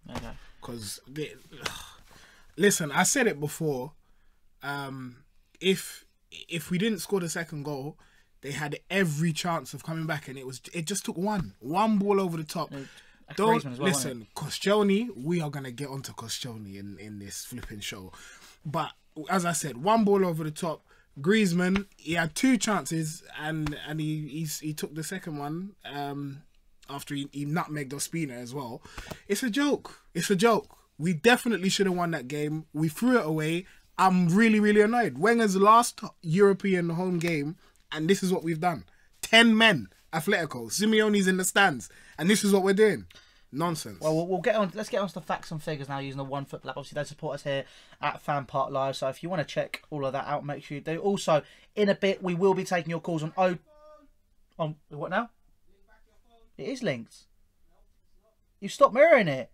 Okay. Because, listen, I said it before. If we didn't score the second goal, they had every chance of coming back, and it just took one ball over the top. Don't listen, Koscielny. We are gonna get onto Koscielny in this flipping show, but as I said, one ball over the top. Griezmann, he had 2 chances, and he took the second one after he nutmegged Ospina as well. It's a joke. It's a joke. We definitely should have won that game. We threw it away. I'm really, really annoyed. Wenger's last European home game, and this is what we've done. 10 men, Atletico. Simeone's in the stands, and this is what we're doing. Nonsense. Well, we'll get on. Let's get on to the facts and figures now using the One Foot Lab. Obviously, they support us here at FanPark Live. So if you want to check all of that out, make sure you do. Also, in a bit, we will be taking your calls on what now? It is linked. You stopped mirroring it.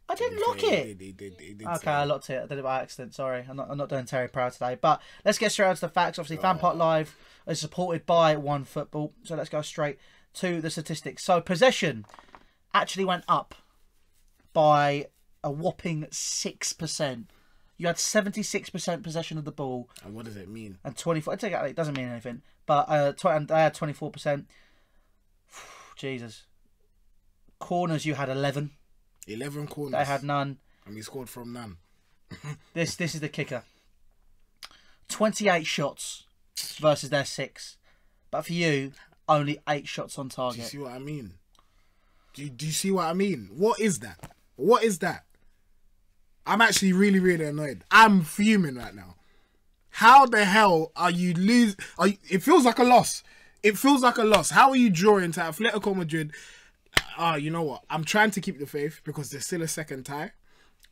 I didn't lock it. He did Okay, I locked it. I did it by accident. Sorry, I'm not doing Terry Proud today. But let's get straight on to the facts. Obviously, FanPark Live is supported by One Football. So let's go straight to the statistics. So possession actually went up by a whopping 6%. You had 76% possession of the ball. And what does it mean? And 24. It doesn't mean anything. But and they had 24%. Jesus. Corners, you had 11. 11 corners. They had none. And we scored from none. This is the kicker. 28 shots versus their 6. But for you, only 8 shots on target. Do you see what I mean? Do you see what I mean? What is that? What is that? I'm actually really, really annoyed. I'm fuming right now. How the hell are you lose? It feels like a loss. It feels like a loss. How are you drawing to Atletico Madrid? You know what? I'm trying to keep the faith because there's still a second tie.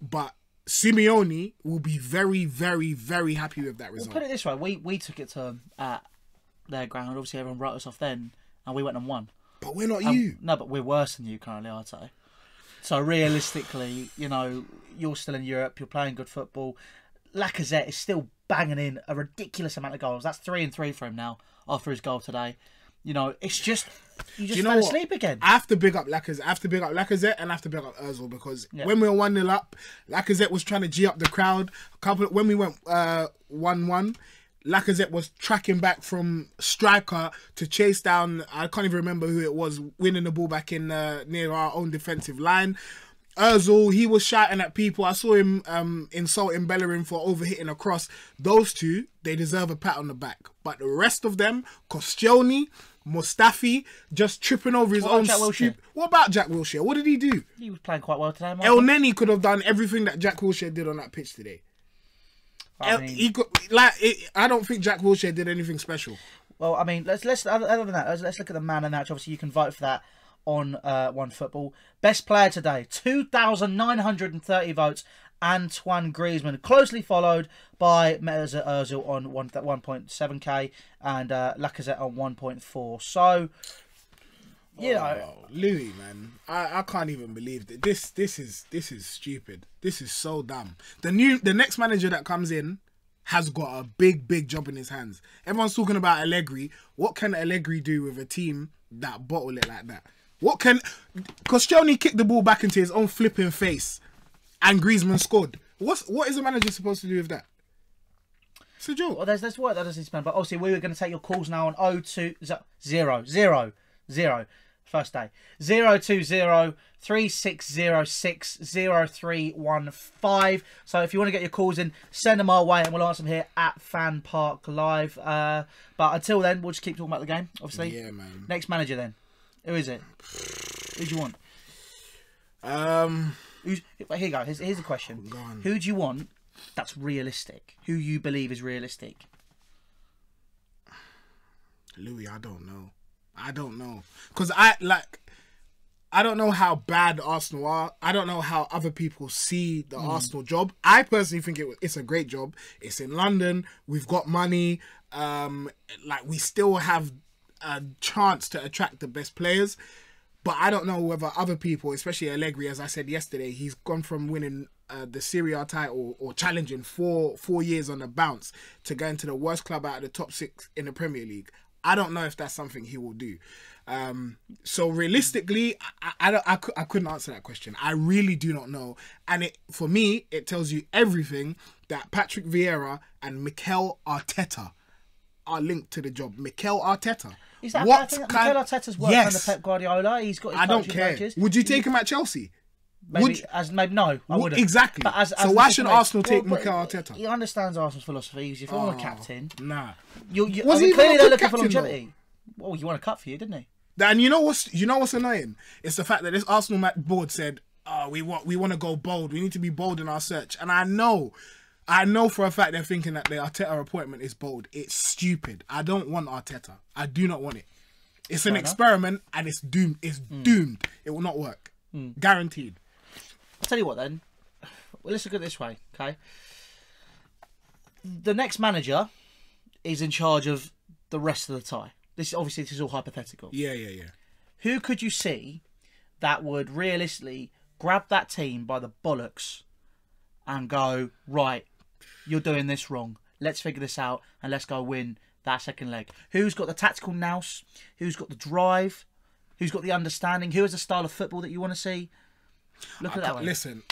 But Simeone will be very, very, very happy with that result. Well, put it this way. We took it to them at their ground. Obviously, everyone wrote us off then. And we went and won. But we're not you. No, but we're worse than you currently, I'd say. So realistically, you know, you're still in Europe. You're playing good football. Lacazette is still banging in a ridiculous amount of goals. That's 3 and 3 for him now after his goal today. You know, it's just fell asleep again. I have to big up Lacazette. I have to big up Lacazette and I have to big up Ozil because when we were 1-0 up, Lacazette was trying to G up the crowd. When we went 1-1, Lacazette was tracking back from striker to chase down, I can't even remember who it was, winning the ball back in near our own defensive line. Ozil, he was shouting at people. I saw him insulting Bellerin for overhitting a cross. Those two, they deserve a pat on the back. But the rest of them, Koscielny, Mustafi, just tripping over his own... What about Jack Wilshere? What did he do? He was playing quite well today, Mark. El Neni could have done everything that Jack Wilshere did on that pitch today. I don't think Jack Wilshere did anything special. Well, I mean, let's other than that, let's look at the man of the match. Obviously, you can vote for that on One Football. Best player today, 2,930 votes, Antoine Griezmann, closely followed by Mesut Ozil on 1.7k and Lacazette on 1.4. So, you know, Louis, man, I can't even believe that this is stupid. This is so dumb. The next manager that comes in has got a big job in his hands. Everyone's talking about Allegri. What can Allegri do with a team that bottle it like that? What can... Koscielny kicked the ball back into his own flipping face and Griezmann scored. What is a manager supposed to do with that? It's a joke. Well, there's work that doesn't spend. But obviously, we were going to take your calls now on 020... First day. 020-3606-0315. So if you want to get your calls in, send them our way and we'll answer them here at FanPark Live. But until then, we'll just keep talking about the game, obviously. Yeah, man. Next manager then. Who is it? Who do you want? Here you go. Here's the question. Who do you want that's realistic? Who you believe is realistic? Louis, I don't know. Because I don't know how bad Arsenal are. I don't know how other people see the Arsenal job. I personally think it's a great job. It's in London. We've got money. We still have a chance to attract the best players. But I don't know whether other people, especially Allegri, as I said yesterday, he's gone from winning the Serie A title or challenging 4 years on the bounce to going to the worst club out of the top 6 in the Premier League. I don't know if that's something he will do. So realistically, I couldn't answer that question. I really do not know. And for me, it tells you everything that Patrick Vieira and Mikel Arteta are linked to the job. Mikel Arteta. Is that Mikel Arteta's worked under Pep Guardiola? He's got his I don't care. Badges. Would you take him at Chelsea? Maybe no, I wouldn't. Exactly. So why should Arsenal take Mikel Arteta? He understands Arsenal's philosophy. He's your former captain. Nah. Clearly they're looking for longevity. Well, he won a cup for you, didn't he? And you know what's annoying? It's the fact that this Arsenal board said, we want to go bold. We need to be bold in our search. And I know for a fact they're thinking that the Arteta appointment is bold. It's stupid. I don't want Arteta. I do not want it. It's an experiment and it's doomed. It's doomed. It will not work. Guaranteed. I'll tell you what then. Well, let's look at it this way, okay? The next manager is in charge of the rest of the tie. This is all hypothetical. Yeah. Who could you see that would realistically grab that team by the bollocks and go, right, you're doing this wrong. Let's figure this out and let's go win that second leg. Who's got the tactical nous? Who's got the drive? Who's got the understanding? Who is the style of football that you want to see? Look at that way. Listen,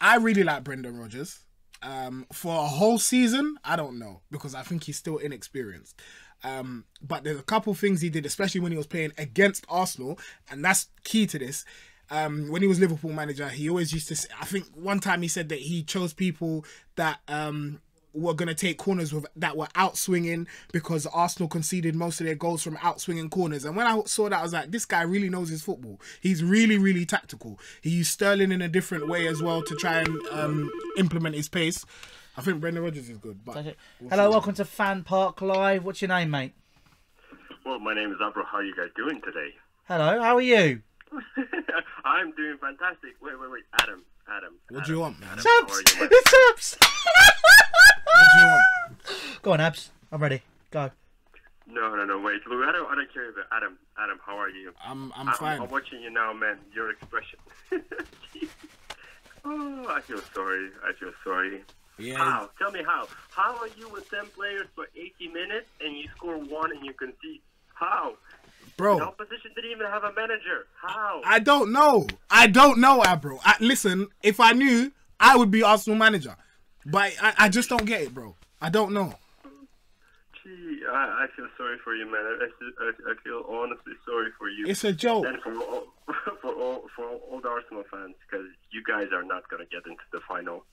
I really like Brendan Rodgers. For a whole season, I don't know, because I think he's still inexperienced. But there's a couple things he did, especially when he was playing against Arsenal, and that's key to this. When he was Liverpool manager, he always used to. I think one time he said that he chose people that were going to take corners that were outswinging, because Arsenal conceded most of their goals from outswinging corners. And when I saw that, I was like, this guy really knows his football. He's really, really tactical. He used Sterling in a different way as well to try and implement his pace. I think Brendan Rodgers is good. But hello, welcome to FanPark Live. What's your name, mate? Well, my name is Abra. How are you guys doing today? Hello, how are you? I'm doing fantastic. Wait. Adam. What do you want, man? It's Abs! What do you want? Go on, Abs. I'm ready. Go. No. Wait. Look, I don't care about Adam. Adam, how are you? I'm fine. I'm watching you now, man. Your expression. Oh, I feel sorry. Yeah. How? Tell me how. How are you with 10 players for 80 minutes and you score one and you concede? How? Bro. The opposition didn't even have a manager. How? I don't know, Abro. Listen, if I knew, I would be Arsenal manager. But I just don't get it, bro. I don't know. Gee, I feel sorry for you, man. I feel honestly sorry for you. It's a joke. And for all the Arsenal fans, because you guys are not going to get into the final.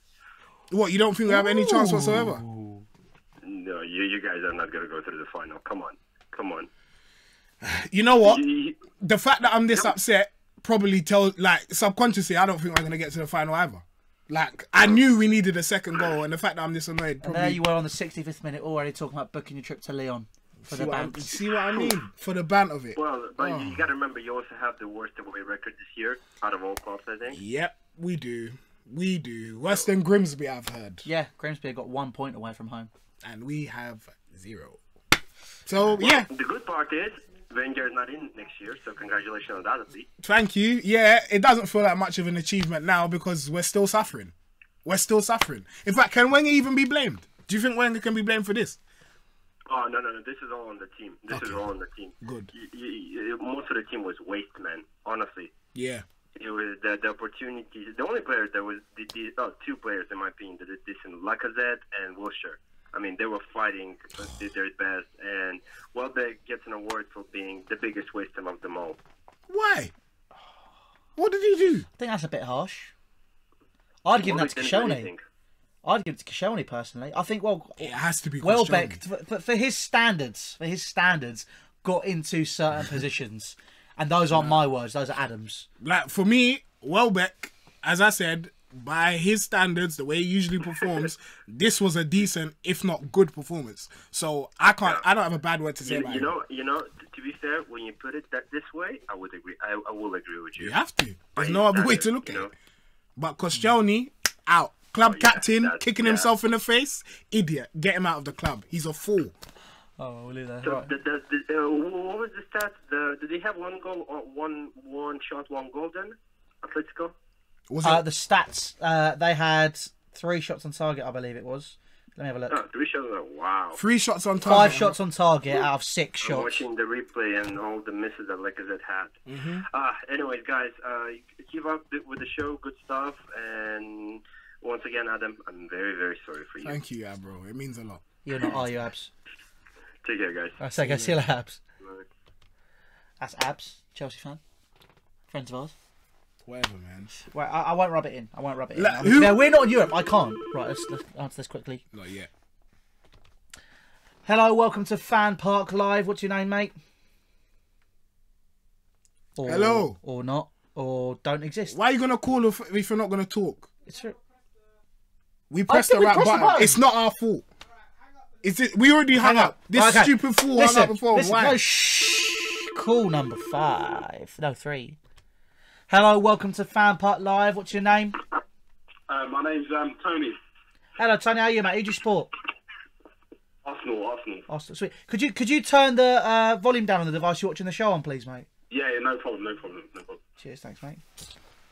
What, you don't think we have any chance whatsoever? No, you guys are not going to go through the final. Come on. You know what? The fact that I'm this upset probably tells, like, subconsciously, I don't think we're going to get to the final either. Like, I knew we needed a second goal, and the fact that I'm this annoyed probably... And there you were on the 65th minute already talking about booking your trip to Leon for the bant. See what I mean? For the bant of it. Well, but you got to remember, you also have the worst away record this year out of all clubs, I think. Yep, we do. Worse than Grimsby, I've heard. Yeah, Grimsby got 1 point away from home. And we have 0. So, yeah. The good part is, Wenger is not in next year, so congratulations on that, at least. Thank you. Yeah, it doesn't feel like much of an achievement now because we're still suffering. In fact, can Wenger even be blamed? Do you think Wenger can be blamed for this? Oh, no. This is all on the team. Is all on the team. Good. Most of the team was waste, man. Honestly. Yeah. It was the opportunities. The only players that was... two players, in my opinion, that did decent. Lacazette and Wilshere. I mean, they were fighting, did their best, and Welbeck gets an award for being the biggest waster of them all. Why? What did he do? I think that's a bit harsh. I'd give that to Koscielny. I'd give it to Koscielny personally. I think, it has to be Welbeck, for his standards, got into certain positions, and those aren't my words; those are Adam's. Like for me, Welbeck, as I said, by his standards, the way he usually performs, this was a decent, if not good, performance. So I don't have a bad word to say about him. You know. To be fair, when you put it this way, I would agree. I will agree with you. You have to. There's no other way to look at it. But Koscielny, out. Club captain, kicking himself in the face. Idiot. Get him out of the club. He's a fool. Oh, we'll leave that. So right. What was the stats? Did they have one goal, one shot, one goal then? Atletico? The stats, they had 3 shots on target, I believe it was. Let me have a look. Oh, 3 shots. Wow. 3 shots on target. 5 shots on target out of 6 I'm shots. watching the replay and all the misses that Lacazette had. Anyways, guys, keep up with the show. Good stuff. And once again, Adam, I'm very, very sorry for you. Thank you, bro. It means a lot. You're not, are you, Abs? Take care, guys. I say, go see you later, Abs. Bye. That's Abs, Chelsea fan. Friends of ours. Whatever, man. Right, I won't rub it in. I won't rub it in. Who? No, we're not in Europe. I can't. Right, let's answer this quickly. Not yet. Hello, welcome to FanPark Live. What's your name, mate? Or, Hello. Or not. Or don't exist. Why are you going to call if you're not going to talk? It's true. We pressed the right button. It's not our fault. We already hung up. This stupid fool hung up before. Why? No, shh. Call number 5. No, 3. Hello, welcome to FanPark Live. What's your name? My name's Tony. Hello, Tony. How are you, mate? Who do you support? Arsenal. Sweet. Could you turn the volume down on the device you're watching the show on, please, mate? Yeah, no problem. Cheers, thanks, mate.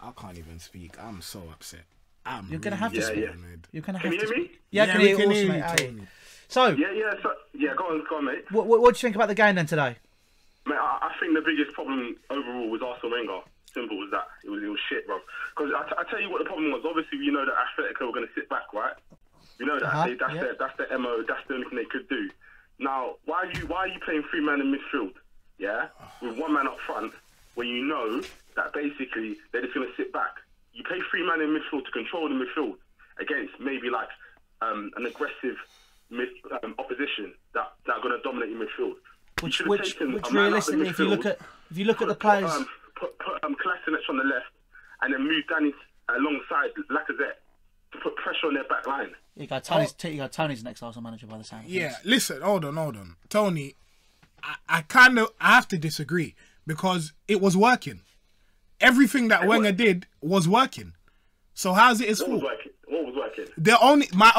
I can't even speak. I'm so upset. You're gonna have to speak. Yeah. You're gonna Can have you to hear me? speak. Yeah, I can hear you. Awesome, mate. Tony. So, Yeah, go on, mate. what do you think about the game then today? Mate, I think the biggest problem overall was Arsene Wenger. Simple as that. It was shit, bro. Because I tell you what the problem was. Obviously, you know that Atletico were going to sit back, right? You know that that's their MO. That's the only thing they could do. Now, why are you playing 3 men in midfield? Yeah, with 1 man up front, when you know that basically they're just going to sit back. You play 3 men in midfield to control the midfield against maybe like an aggressive opposition that are going to dominate your midfield. Which realistically, if you look at the players, put Kolasinac on the left, and then move Danny alongside Lacazette to put pressure on their back line. You got Tony's next Arsenal manager by the sound. Yeah, listen, hold on, Tony. I have to disagree because it was working. Everything that Wenger did was working. So how's it his fault? What was working? My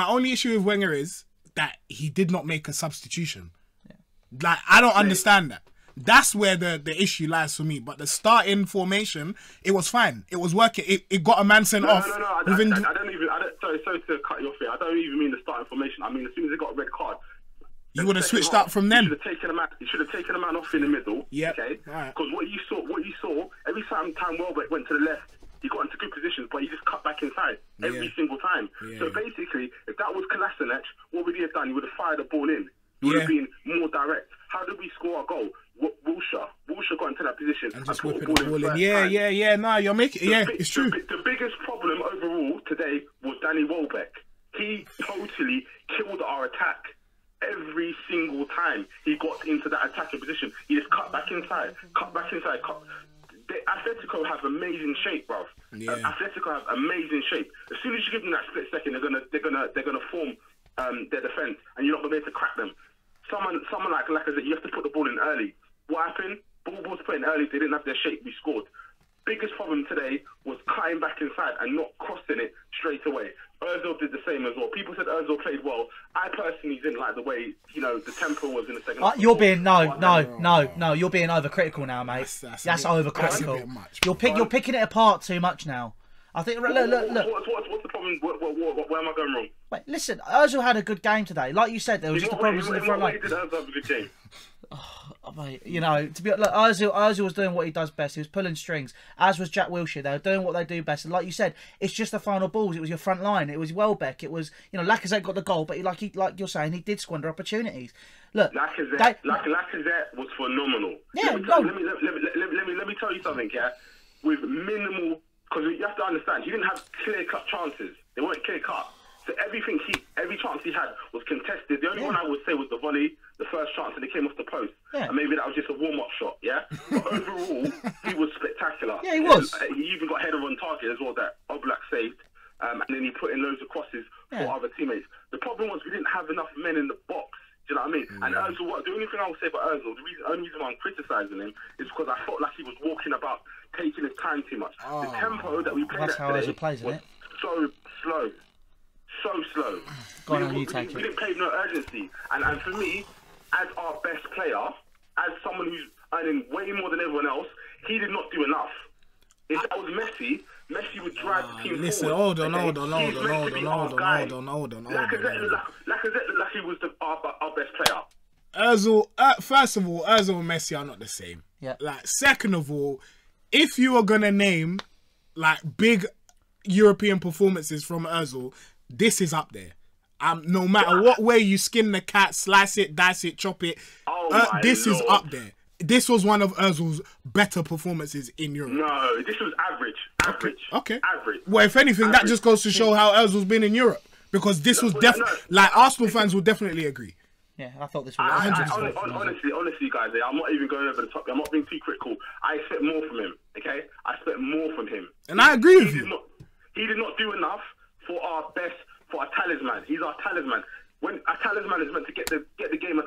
only issue with Wenger is that he did not make a substitution. Yeah. Like I don't understand that. That's where the issue lies for me. But the starting formation, it was fine. It was working. It got a man sent off. No. Sorry to cut you off here. I don't even mean the starting formation. I mean as soon as they got a red card, you would have switched up from them. You should have taken a man off in the middle. Yeah. Okay. Right. Because what you saw, every time Welbeck went to the left, he got into good positions, but he just cut back inside every single time. Yeah. So basically, if that was Kolasinac, what would he have done? He would have fired the ball in. He would have been more direct. How did we score our goal? Wilshere got into that position and just put whipping the ball in. Yeah. No, you're making. It's true. The biggest problem overall today was Danny Welbeck. He totally killed our attack. Every single time he got into that attacking position, he just cut back inside. Atletico have amazing shape, bruv. Yeah. Atletico have amazing shape. As soon as you give them that split second, they're gonna form their defense, and you're not gonna be able to crack them. Someone like Lacazette, you have to put the ball in early. What happened? Ball was put in early. They didn't have their shape. We scored. Biggest problem today was cutting back inside and not crossing it straight away. Ozil did the same as well. People said Ozil played well. I personally didn't like the way, the tempo was in the second half. You're being no. You're being overcritical now, mate. That's overcritical. You're picking it apart too much now. I think. Look. What's the problem? Where am I going wrong? Wait, listen. Ozil had a good game today. Like you said, there was just the problems in the front line. Did Ozil have a good game? Mate, to be look, Ozil was doing what he does best. He was pulling strings, as was Jack Wilshere. They were doing what they do best. And like you said, it's just the final balls. It was your front line. It was Welbeck. It was Lacazette got the goal, but like you're saying, he did squander opportunities. Look, Lacazette was phenomenal. Yeah, let me tell you something. Yeah, with minimal, because you have to understand, he didn't have clear-cut chances. They weren't clear-cut. So every chance he had was contested. The only one I would say was the volley, the first chance, and it came off the post. Yeah. And maybe that was just a warm-up shot, yeah? But overall, he was spectacular. Yeah, he was. He even got header on target as well that Oblak saved. And then he put in loads of crosses for other teammates. The problem was we didn't have enough men in the box. Do you know what I mean? And Ozil, the only thing I will say about Ozil, the only reason why I'm criticising him is because I felt like he was walking about, taking his time too much. The tempo that we played at today was so slow. So slow. We didn't pay no urgency. And for me, as our best player, as someone who's earning way more than everyone else, he did not do enough. If that was Messi, Messi would drive the team listen, forward. hold on. Lacazette looked like he was our best player. First of all, Ozil and Messi are not the same. Yeah. Like, second of all, if you are gonna name like big European performances from Ozil, this is up there. No matter what way you skin the cat, slice it, dice it, chop it, this is up there. This was one of Ozil's better performances in Europe. No, this was average. Okay. Average. Well, if anything, that just goes to show how Ozil's been in Europe, because this was definitely like Arsenal fans will definitely agree. Yeah, I thought this was. Honestly, guys, I'm not even going over the top. I'm not being too critical. I expect more from him. Okay, I expect more from him. And I agree with you. He did not do enough for our talisman. He's our talisman. When a talisman is meant to get the game at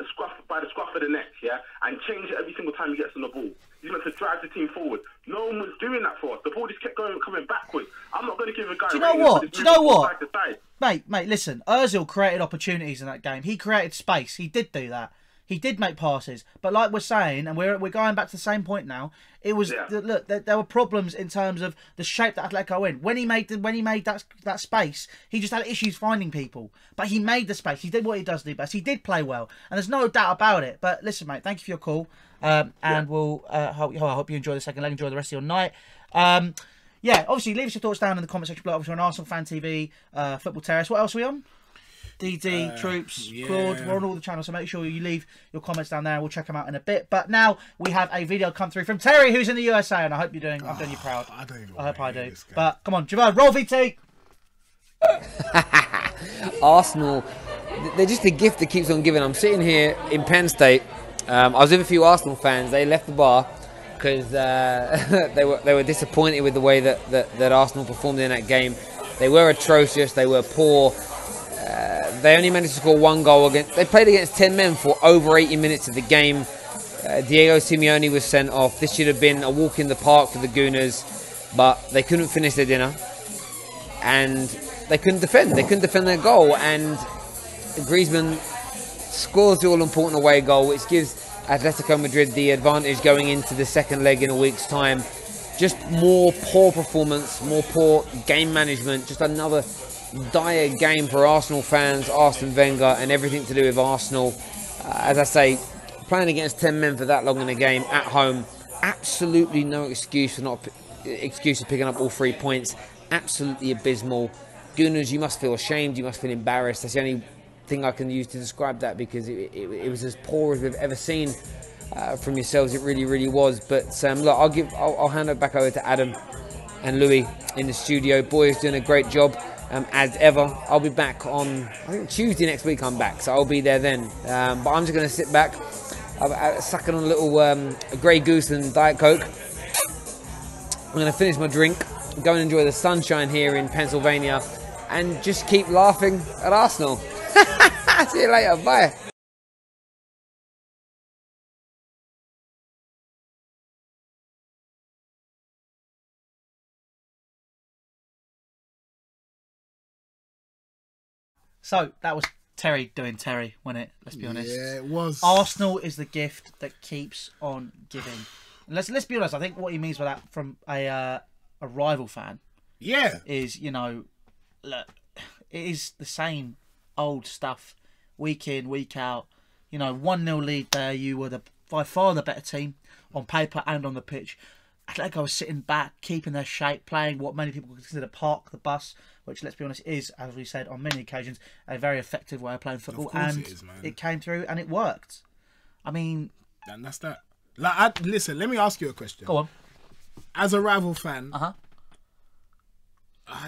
by the scruff of the neck, yeah, and change it every single time he gets on the ball. He's meant to drive the team forward. No one was doing that for us. The ball just kept coming backwards. I'm not going to give a guy. Do you know what? Mate, listen. Ozil created opportunities in that game. He created space. He did do that. He did make passes. But like we're saying, and we're going back to the same point now, it was look, there were problems in terms of the shape that Atletico in. When he made that space, he just had issues finding people. But he made the space. He did what he does do best. He did play well, and there's no doubt about it. But listen, mate, thank you for your call, and we'll I hope you enjoy the second leg. Enjoy the rest of your night. Yeah, obviously, leave us your thoughts down in the comment section below. Obviously, on Arsenal Fan TV, Football Terrace. What else are we on? DD, Troops, Claude, we're on all the channels, so make sure you leave your comments down there and we'll check them out in a bit. But now we have a video come through from Terry, who's in the USA, and I hope you're doing, I'm doing you proud. I hope I do. But come on, Javon, roll VT! Arsenal, they're just a gift that keeps on giving. I'm sitting here in Penn State. I was with a few Arsenal fans. They left the bar because they were disappointed with the way that Arsenal performed in that game. They were atrocious. They were poor. They only managed to score one goal against. They played against 10 men for over 80 minutes of the game. Diego Simeone was sent off. This should have been a walk in the park for the Gooners, but they couldn't finish their dinner, and they couldn't defend. They couldn't defend their goal, and Griezmann scores the all-important away goal, which gives Atletico Madrid the advantage going into the second leg in a week's time. Just more poor performance, more poor game management, just another dire game for Arsenal fans, Arsene Wenger, and everything to do with Arsenal. As I say, playing against 10 men for that long in a game at home, absolutely no excuse for picking up all 3 points. Absolutely abysmal. Gooners, you must feel ashamed, you must feel embarrassed. That's the only thing I can use to describe that, because it was as poor as we've ever seen from yourselves. It really, really was. But look, I'll hand it back over to Adam and Louis in the studio. Boys doing a great job. As ever, I'll be back on, I think Tuesday next week I'm back, so I'll be there then. But I'm just going to sit back, sucking on a little Grey Goose and Diet Coke. I'm going to finish my drink, go and enjoy the sunshine here in Pennsylvania, and just keep laughing at Arsenal. See you later, bye. So, that was Terry doing Terry, wasn't it? Let's be honest. Yeah, it was. Arsenal is the gift that keeps on giving. And let's be honest, I think what he means by that from a rival fan, is, you know, look, it is the same old stuff week in, week out. You know, 1-0 lead there, you were by far the better team on paper and on the pitch. Atletico was sitting back, keeping their shape, playing what many people consider park the bus, which, let's be honest, is, as we said on many occasions, a very effective way of playing football. And it came through and it worked. I mean... And that's that. Like, listen, let me ask you a question. Go on. As a rival fan, I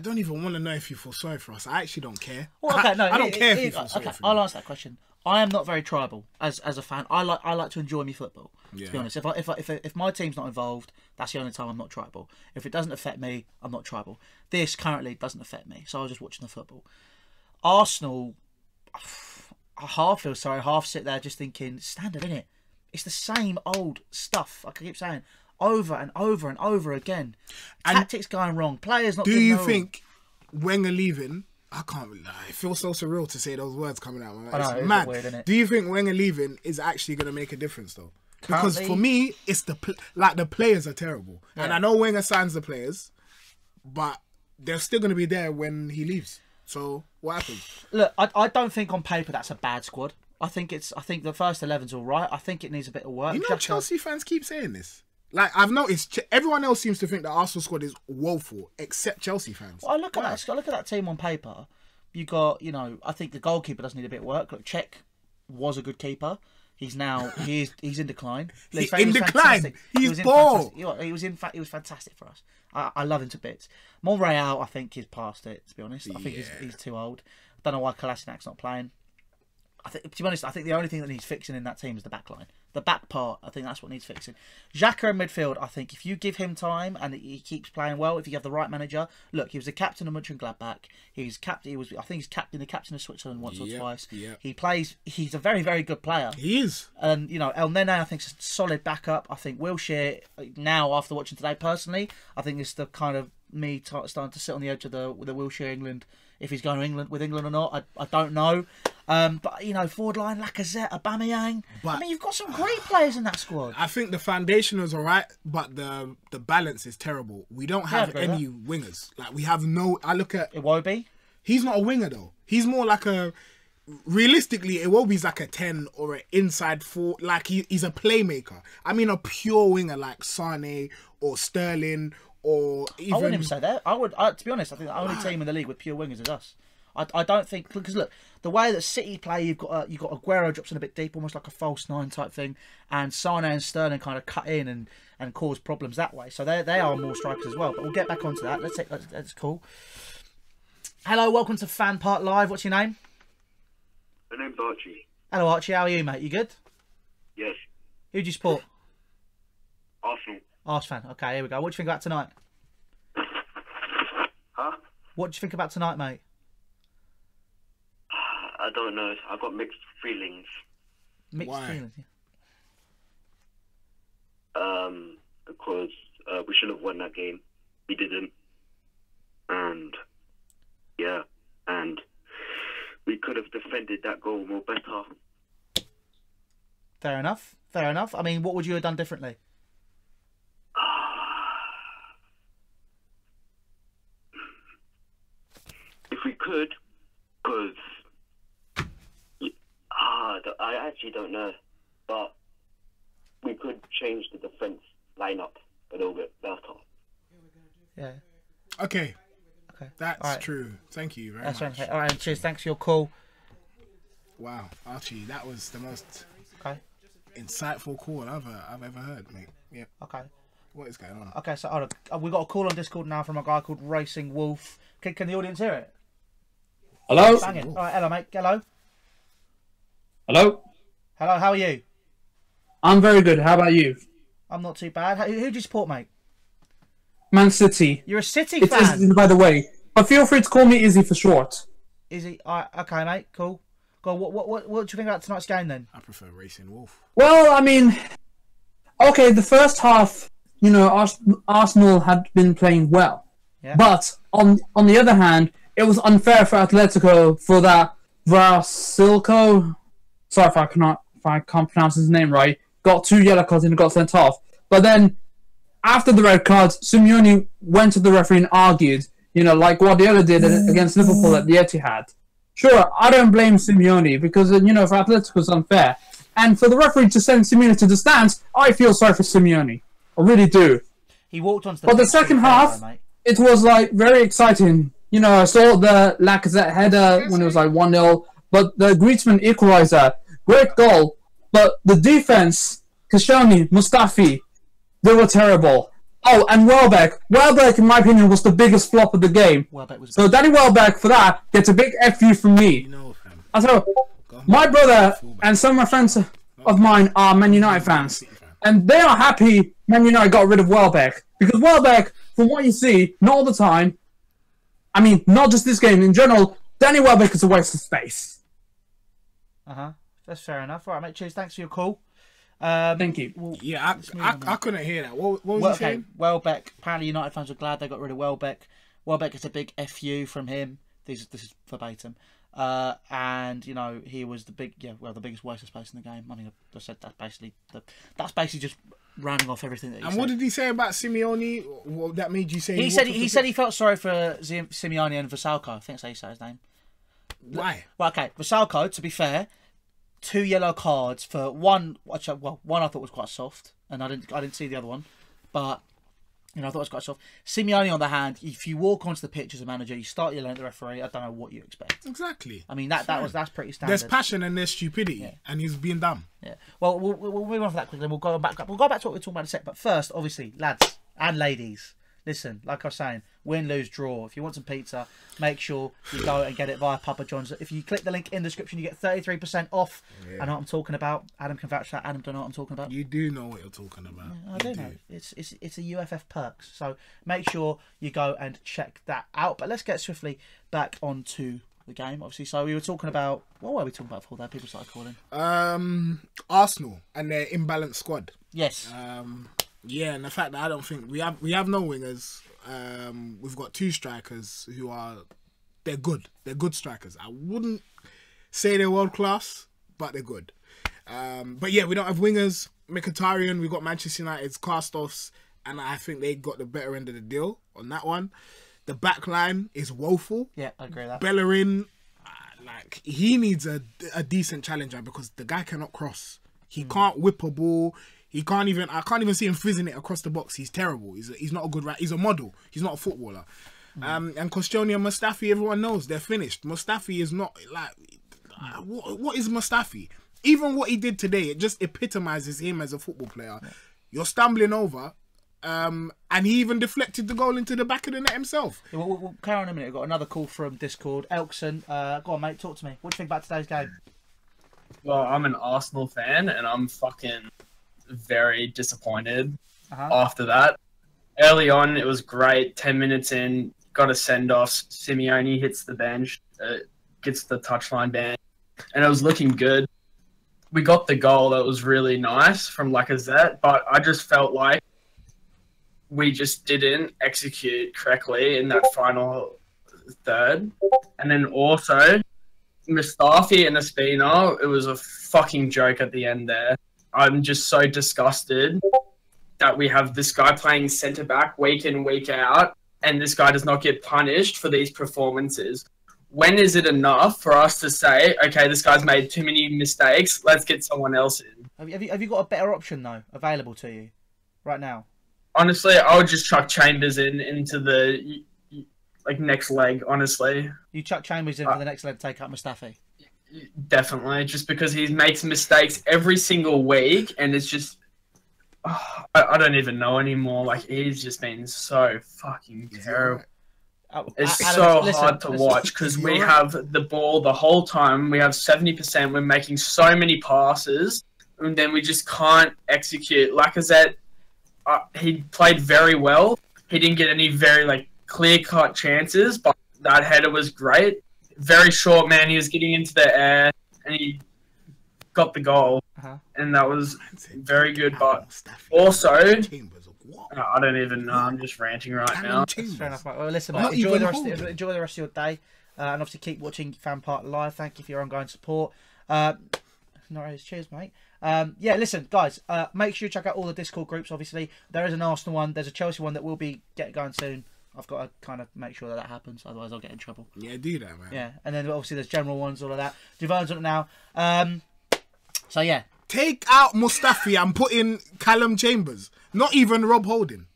don't even want to know if you feel sorry for us. I actually don't care. Well, okay, no, I don't care if you feel sorry for me. I'll answer that question. I am not very tribal as a fan. I like to enjoy my football. To be honest, if my team's not involved, that's the only time I'm not tribal. If it doesn't affect me, I'm not tribal. This currently doesn't affect me, so I was just watching the football. Arsenal, I half feel sorry, half sit there just thinking, standard, innit? It's the same old stuff. Like I keep saying, over and over and over again. And tactics going wrong. Players not. Do you think Wenger leaving? I can't really lie. It feels so surreal to say those words coming out. It's mad. Weird, isn't it? Do you think Wenger leaving is actually going to make a difference though? Because for me, it's the players are terrible, and I know Wenger signs the players, but they're still going to be there when he leaves. So what happens? Look, I don't think on paper that's a bad squad. I think the first 11's all right. I think it needs a bit of work. You know, Chelsea fans keep saying this. Like, I've noticed everyone else seems to think the Arsenal squad is woeful, except Chelsea fans. Well, I look at that team on paper. You got, I think the goalkeeper does need a bit of work. Look, Cech was a good keeper. He's now he's in decline. He's in decline. He's poor. He was fantastic for us. I love him to bits. Monreal, I think, is past it. To be honest, I think he's too old. I don't know why Kolasinac's not playing. To be honest, I think the only thing that needs fixing in that team is the back line. The back part, I think that's what needs fixing. Xhaka in midfield, I think if you give him time and he keeps playing well, if you have the right manager, look, he was the captain of Mönchengladbach. He's captain. I think he's the captain of Switzerland once or twice. Yep. He plays. He's a very, very good player. He is. And El Nene, I think, is a solid backup. I think Wilshere now, after watching today, personally, I think it's the kind of me starting to sit on the edge of the Wilshere England. If he's going to England or not, I don't know. But forward line, Lacazette, Aubameyang. I mean, you've got some great players in that squad. I think the foundation is alright, but the balance is terrible. We don't have any wingers. Like, we have no. I look at Iwobi. He's not a winger though. He's more like a. Realistically, Iwobi's like a 10 or an inside 4. Like he's a playmaker. I mean, a pure winger like Sane or Sterling. Or even... I wouldn't even say that. To be honest, I think the only team in the league with pure wingers is us. I don't think, because look, the way that City play, you've got Aguero drops in a bit deep, almost like a false 9 type thing, and Sane and Sterling kind of cut in and cause problems that way. So they are more strikers as well. But we'll get back onto that. That's cool. Hello, welcome to FanPark Live. What's your name? My name's Archie. Hello, Archie. How are you, mate? You good? Yes. Who do you support? Arsenal. Arsenal fan. Okay, here we go. What do you think about tonight? Huh? What do you think about tonight, mate? I don't know. I've got mixed feelings. Mixed feelings, yeah. Because we should have won that game. We didn't. And we could have defended that goal more better. Fair enough. I mean, what would you have done differently? If we could, because I actually don't know, but we could change the defense lineup a little bit better. Yeah. Okay. That's true. Thank you very much. Right. All right, cheers. Thanks for your call. Wow, Archie, that was the most insightful call I've ever heard, mate. Yeah. Okay. What is going on? Okay, so we got a call on Discord now from a guy called Racing Wolf. Can the audience hear it? Hello? Banging. All right, hello, mate. Hello. Hello? Hello, how are you? I'm very good. How about you? I'm not too bad. Who do you support, mate? Man City. You're a City fan? fan? Izzy, by the way. But feel free to call me Izzy for short. Izzy? All right, okay, mate. Cool. Go on, what do you think about tonight's game, then? I prefer Racing Wolf. Well, I mean... Okay, the first half, Arsenal had been playing well. Yeah. But, on the other hand, it was unfair for Atletico for that Vasilko... Sorry if I can't pronounce his name right. Got 2 yellow cards and got sent off. But then, after the red cards, Simeone went to the referee and argued, like Guardiola did against Liverpool at the Etihad. Sure, I don't blame Simeone because, for Atletico it's unfair. And for the referee to send Simeone to the stands, I feel sorry for Simeone. I really do. He walked onto the... But the second half, it was, very exciting. I saw the Lacazette header when it was, 1-0. But the Griezmann equaliser, great goal. But the defense, Koscielny, Mustafi, they were terrible. Oh, and Welbeck. Welbeck, in my opinion, was the biggest flop of the game. So Danny Welbeck, for that, gets a big FU from me. So, my brother and some of my friends of mine are Man United fans. And they are happy Man United got rid of Welbeck. Because Welbeck, from what you see, not all the time, I mean, not just this game, in general, Danny Welbeck is a waste of space. That's fair enough. All right, mate. Cheers. Thanks for your call. Thank you. Well, I couldn't hear that. What was you saying? Welbeck. Apparently, United fans were glad they got rid of Welbeck. Welbeck gets a big FU from him. This is verbatim. And he was the biggest waste of space in the game. I mean, I said that's basically just rounding off everything that he said. And what did he say about Simeone? What that made you say? He said he felt sorry for Simeone and Vasalko. I think that's how you say his name. Why? Well, okay, Vasalko, to be fair, 2 yellow cards for one. Well, one I thought was quite soft, and I didn't see the other one, but I thought it was quite soft. Simeone, on the hand, if you walk onto the pitch as a manager, you start yelling at the referee. I don't know what you expect. Exactly. I mean that's pretty standard. There's passion and there's stupidity, and he's being dumb. Yeah. Well, we'll move on from that quickly. We'll go back to what we're talking about in a sec. But first, obviously, lads and ladies. Listen, like I was saying, win, lose, draw. If you want some pizza, make sure you go and get it via Papa John's. If you click the link in the description, you get 33% off. Yeah. I know what I'm talking about. Adam can vouch for that. Adam, do you know what I'm talking about? You do know what you're talking about. Yeah, I do know. It's a UFF perks. So make sure you go and check that out. But let's get swiftly back onto the game, obviously. So we were talking about... What were we talking about before that? People started calling. Arsenal and their imbalanced squad. Yes. Yeah, and the fact that I don't think we have no wingers. We've got 2 strikers who they're good. They're good strikers. I wouldn't say they're world class, but they're good. But yeah, we don't have wingers. Mkhitaryan, we got Manchester United's cast-offs, and I think they got the better end of the deal on that one. The back line is woeful. Yeah, I agree with that. Bellerin, he needs a decent challenger because the guy cannot cross. He can't whip a ball. I can't even see him fizzing it across the box. He's terrible. He's not a good he's a model. He's not a footballer. And Koscielny and Mustafi, everyone knows they're finished. Mustafi is not what is Mustafi? Even what he did today, it just epitomizes him as a football player. Yeah. You're stumbling over, and he even deflected the goal into the back of the net himself. Yeah, we'll carry on a minute. We've got another call from Discord. Elkson, go on, mate. Talk to me. What do you think about today's game? Well, I'm an Arsenal fan, and I'm fucking very disappointed after that. Early on, it was great. 10 minutes in, got a send-off. Simeone hits the bench, gets the touchline ban, and it was looking good. We got the goal that was really nice from Lacazette, but I just felt like we just didn't execute correctly in that final third. And then also, Mustafi and Espino, it was a fucking joke at the end there. I'm just so disgusted that we have this guy playing centre-back week in, week out, and this guy does not get punished for these performances. When is it enough for us to say, okay, this guy's made too many mistakes, let's get someone else in? Have you got a better option, though, available to you right now? Honestly, I would just chuck Chambers into the next leg, honestly. You chuck Chambers in for the next leg to take up Mustafi? Definitely, just because he makes mistakes every single week, and it's just... I don't even know anymore. Like, he's just been so fucking terrible. It's so hard to watch because we have the ball the whole time. We have 70%. We're making so many passes, and then we just can't execute. Lacazette, he played very well. He didn't get any very clear-cut chances, but that header was great. Very short man. He was getting into the air, and he got the goal, and that was very good. But also, I don't even know. I'm just ranting right now. Fair enough, mate. Well, listen, mate, enjoy the rest of your day, and obviously keep watching FanPark live. Thank you for your ongoing support. No worries. Cheers, mate. Yeah, listen, guys. Make sure you check out all the Discord groups. Obviously, there is an Arsenal one. There's a Chelsea one that will be going soon. I've got to kind of make sure that happens, otherwise I'll get in trouble. Yeah, do that, man. Yeah, and then obviously there's general ones, all of that. Duverne's on it now. So yeah. Take out Mustafi and put in Callum Chambers. Not even Rob Holding.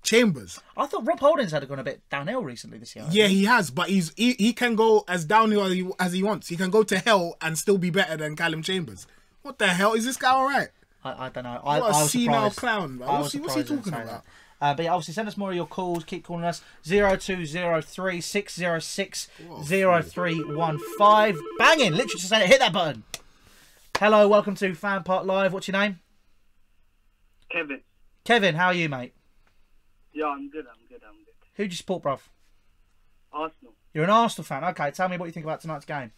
Chambers. I thought Rob Holding's had gone a bit downhill recently this year. Yeah, he has, but he can go as downhill as he wants. He can go to hell and still be better than Callum Chambers. What the hell? Is this guy alright? I don't know. I was senile clown. What's he talking about? But yeah, obviously send us more of your calls. Keep calling us 0203 606 0315. Banging! Literally just saying it. Hit that button. Hello, welcome to FanPark Live. What's your name? Kevin. Kevin, how are you, mate? Yeah, I'm good. Who do you support, bruv? Arsenal. You're an Arsenal fan. Okay, tell me what you think about tonight's game.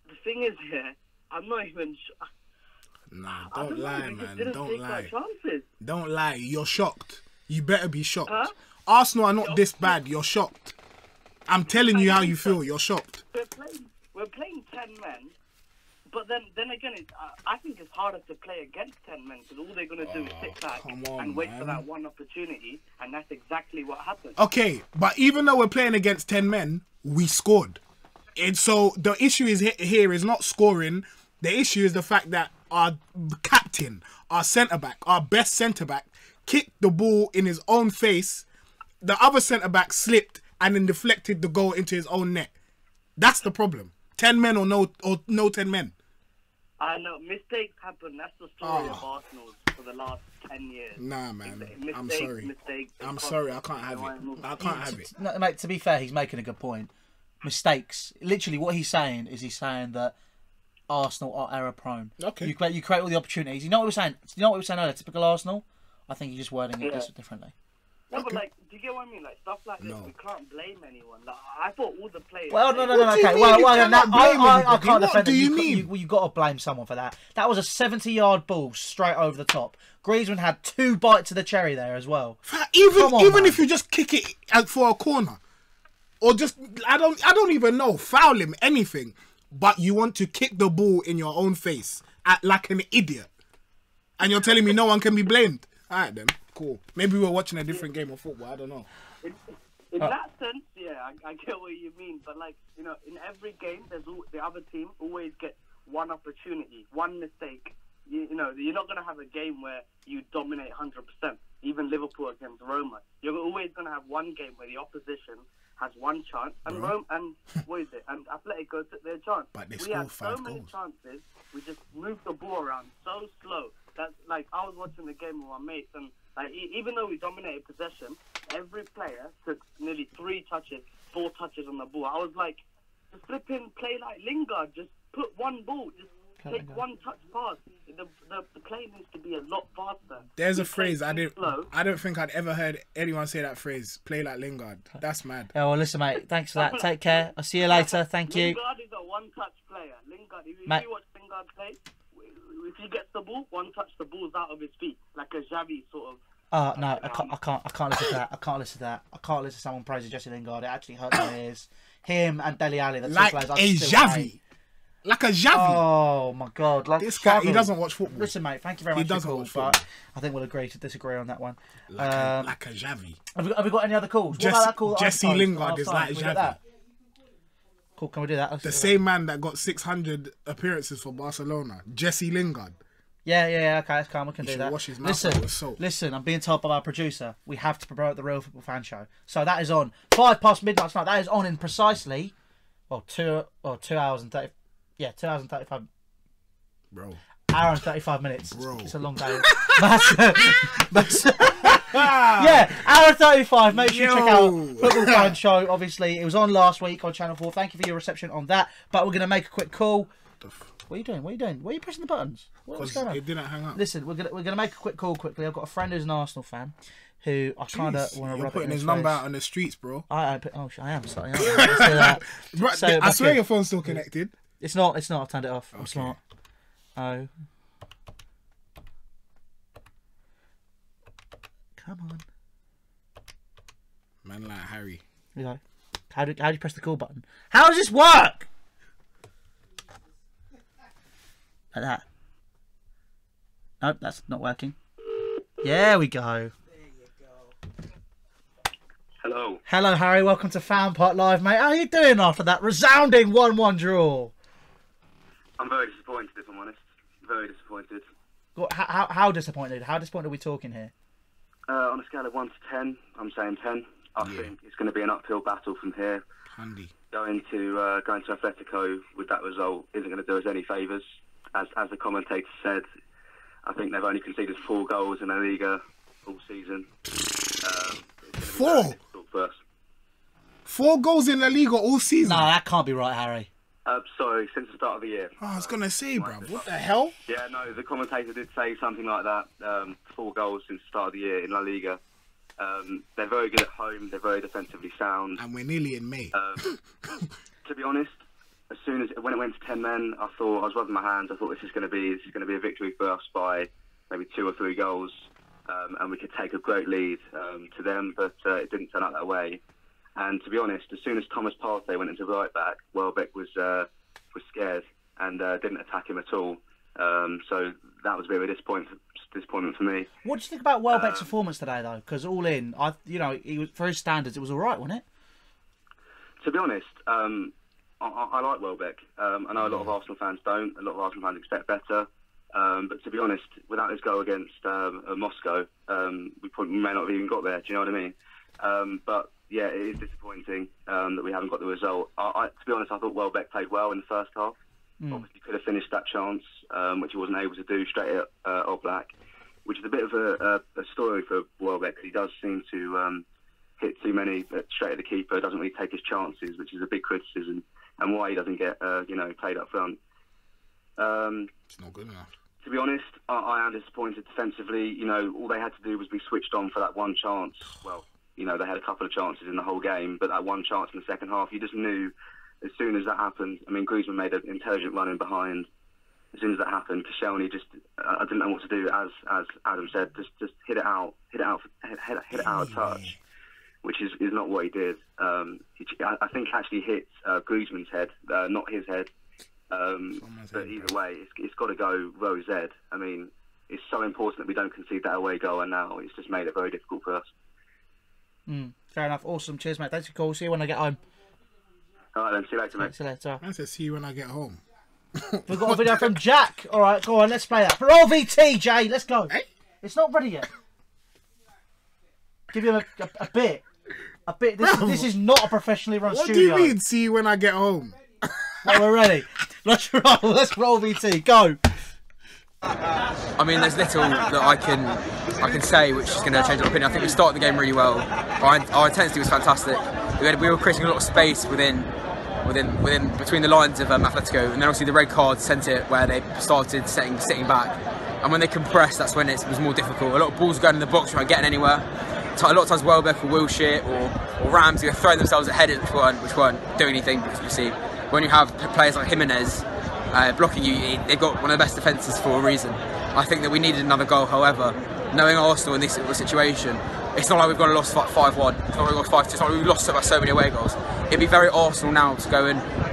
The thing is here, I'm not even sure. Nah, don't lie, man. Don't lie. Don't lie. You're shocked. You better be shocked. Huh? Arsenal are not this bad. You're shocked. I'm telling you how you feel. You're shocked. We're playing 10 men. But then again, I think it's harder to play against 10 men because all they're going to do is sit back and wait for that one opportunity, and that's exactly what happened. Okay, but even though we're playing against 10 men, we scored. And so the issue is here is not scoring. The issue is the fact that our captain, our centre-back, our best centre-back, kicked the ball in his own face. The other centre-back slipped and then deflected the goal into his own net. That's the problem. 10 men or no 10 men. I know mistakes happen. That's the story of Arsenal for the last 10 years. Nah, man. I'm sorry. Mistakes. I'm sorry. I can't have it. I can't have it. No, mate, to be fair, he's making a good point. Mistakes. Literally, what he's saying is that Arsenal are error prone. Okay. You create all the opportunities. You know what we're saying? You know what we were saying earlier? Typical Arsenal. I think you're just wording it differently. No, but like, do you get what I mean? Like stuff like this, we can't blame anyone. Like, I thought all the players. Well, no. Okay, I can't defend it. You got to blame someone for that. That was a 70-yard ball straight over the top. Griezmann had 2 bites of the cherry there as well. Even if you just kick it for a corner, or just I don't even know, foul him, anything, but you want to kick the ball in your own face like an idiot, and you're telling me no one can be blamed. All right then. Cool. Maybe we're watching a different game of football. I don't know. In that sense, yeah, I get what you mean. But like, you know, in every game, the other team always gets one opportunity, one mistake. You know, you're not going to have a game where you dominate 100%. Even Liverpool against Roma, you're always going to have one game where the opposition has one chance, and what is it? And Atletico took their chance. But we had so many chances. We just moved the ball around so slow. That's like I was watching the game with my mates, and like even though we dominated possession, every player took nearly 3 touches, 4 touches on the ball. I was like, just flipping play like Lingard. Just put one ball. Just take one touch pass. The play needs to be a lot faster. There's a phrase I don't think I'd ever heard anyone say that phrase. Play like Lingard. That's mad. Oh well, listen, mate. Thanks for that. Take care. I'll see you later. Thank you. Lingard is a one-touch player. Lingard, if you watch Lingard play, if he gets the ball, one touch, the ball's out of his feet, like a Xavi sort of. Oh no, I can't listen to that. I can't listen to that. I can't listen to someone praising Jesse Lingard. It actually hurts my ears. Him and Dele Alli, the two like players. A Xavi. Like a Xavi. Oh my God! Like this guy, he doesn't watch football. Listen, mate. Thank you very much. He doesn't watch football. But I think we'll agree to disagree on that one. Like a Xavi. Have we got any other calls? What about that call? Jesse Lingard is like Xavi. Cool. Can we do that? The same man that got 600 appearances for Barcelona, Jesse Lingard. Yeah, okay, that's calm. We can do that. Wash his mouth with soap. Listen, I'm being told by our producer we have to promote the Real Football Fan Show. So that is on 5 past midnight tonight. That is on in precisely, 2 hours and 30. Yeah, 2 hours and 35. Bro. Hour and 35 minutes. Bro. It's a long day. Yeah, hour and 35. Make sure you check out Football Fan Show. Obviously, it was on last week on Channel 4. Thank you for your reception on that. But we're going to make a quick call. What are you doing? Why are you pressing the buttons? What's going on? It didn't hang up. Listen, we're gonna make a quick call quickly. I've got a friend who's an Arsenal fan, who I kind of want to rub putting it in his number out on the streets, bro. I am. Sorry. I swear your phone's still connected. It's not. I've turned it off. I'm smart. Oh. Come on. Man like Harry. You know, how do you press the call button? How does this work? Like that. Nope, that's not working. There we go. Hello, Harry. Welcome to FanPark Live, mate. How are you doing after that resounding 1-1 draw? I'm very disappointed, if I'm honest. Very disappointed. How disappointed? How disappointed are we talking here? On a scale of 1 to 10, I'm saying 10. I think it's going to be an uphill battle from here. Handy. Going to Atletico with that result isn't going to do us any favours. As the commentator said, I think they've only conceded 4 goals in La Liga all season. 4? 4 goals in La Liga all season? No, that can't be right, Harry. Sorry, since the start of the year. Oh, I was going to say, bruv, what the hell? Yeah, no, the commentator did say something like that. 4 goals since the start of the year in La Liga. They're very good at home. They're very defensively sound. And we're nearly in May. To be honest, when it went to 10 men, I was rubbing my hands. I thought this is going to be a victory for us by maybe 2 or 3 goals, and we could take a great lead to them. But it didn't turn out that way. And to be honest, as soon as Thomas Partey went into right back, Welbeck was scared, and didn't attack him at all. So that was a bit of a disappointment for me. What do you think about Welbeck's performance today, though? Because all in, he was, for his standards, it was all right, wasn't it? To be honest, I like Welbeck. I know a lot of Arsenal fans don't. A lot of Arsenal fans expect better. But to be honest, without his goal against Moscow, we may not have even got there. Do you know what I mean? But yeah, it is disappointing that we haven't got the result. To be honest, I thought Welbeck played well in the first half. Obviously, could have finished that chance, which he wasn't able to do straight at Oblak, which is a bit of a story for Welbeck, because he does seem to hit too many straight at the keeper. Doesn't really take his chances, which is a big criticism, and why he doesn't get played up front. It's not good enough. To be honest, I am disappointed defensively. All they had to do was be switched on for that one chance. Well, they had a couple of chances in the whole game, but that one chance in the second half, you just knew as soon as that happened. I mean, Griezmann made an intelligent run in behind. As soon as that happened, Koscielny I didn't know what to do. As Adam said, just hit it out of touch, which is not what he did. I think actually hit Griezmann's head, not his head. But either way, it's got to go Rose Ed. I mean, it's so important that we don't concede that away goal, and now it's just made it very difficult for us. Fair enough. Awesome. Cheers, mate. Thanks for the call. See you when I get home. All right, then. See you later, mate. See you later. I said, see you when I get home. We've got a video from Jack. All right, go on. Let's play that. For OVT, Jay. Let's go. Hey? It's not ready yet. Give you a bit. A bit. This is not a professionally run studio. What do you mean, see you when I get home? Well, we're ready. Let's roll. Let's roll VT. Go. I mean, there's little that I can say which is going to change my opinion. I think we started the game really well. Our intensity was fantastic. We were creating a lot of space between the lines of Atletico, and then obviously the red card sent it where they started sitting back. And when they compressed, that's when it was more difficult. A lot of balls going in the box, weren't getting anywhere. A lot of times Welbeck or Wilshere or Ramsey were throwing themselves at headers which weren't doing anything. Because you see, when you have players like Jimenez blocking you, they've got one of the best defences for a reason. I think that we needed another goal. However, knowing Arsenal in this sort of situation, it's not like we've got a loss 5-1. It's not like we've got 5-2. It's not like we've lost by so many away goals. It'd be very Arsenal now to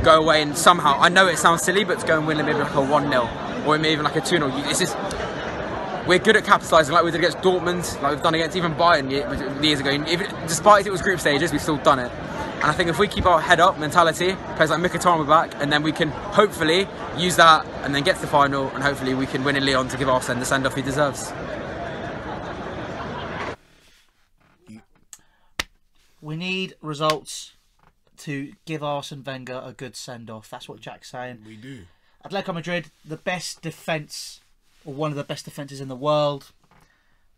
go away and somehow, I know it sounds silly, but to go and win maybe like a 1-0 or maybe even like a 2-0. It's just, we're good at capitalising like we did against Dortmund, like we've done against even Bayern years ago. Despite it was group stages, we've still done it. And I think if we keep our head up mentality, players like Mkhitaryan back, and then we can hopefully use that and then get to the final, and hopefully we can win in Lyon to give Arsene the send-off he deserves. We need results to give Arsene Wenger a good send-off. That's what Jack's saying. We do. Atletico Madrid, the best defence, or one of the best defences in the world.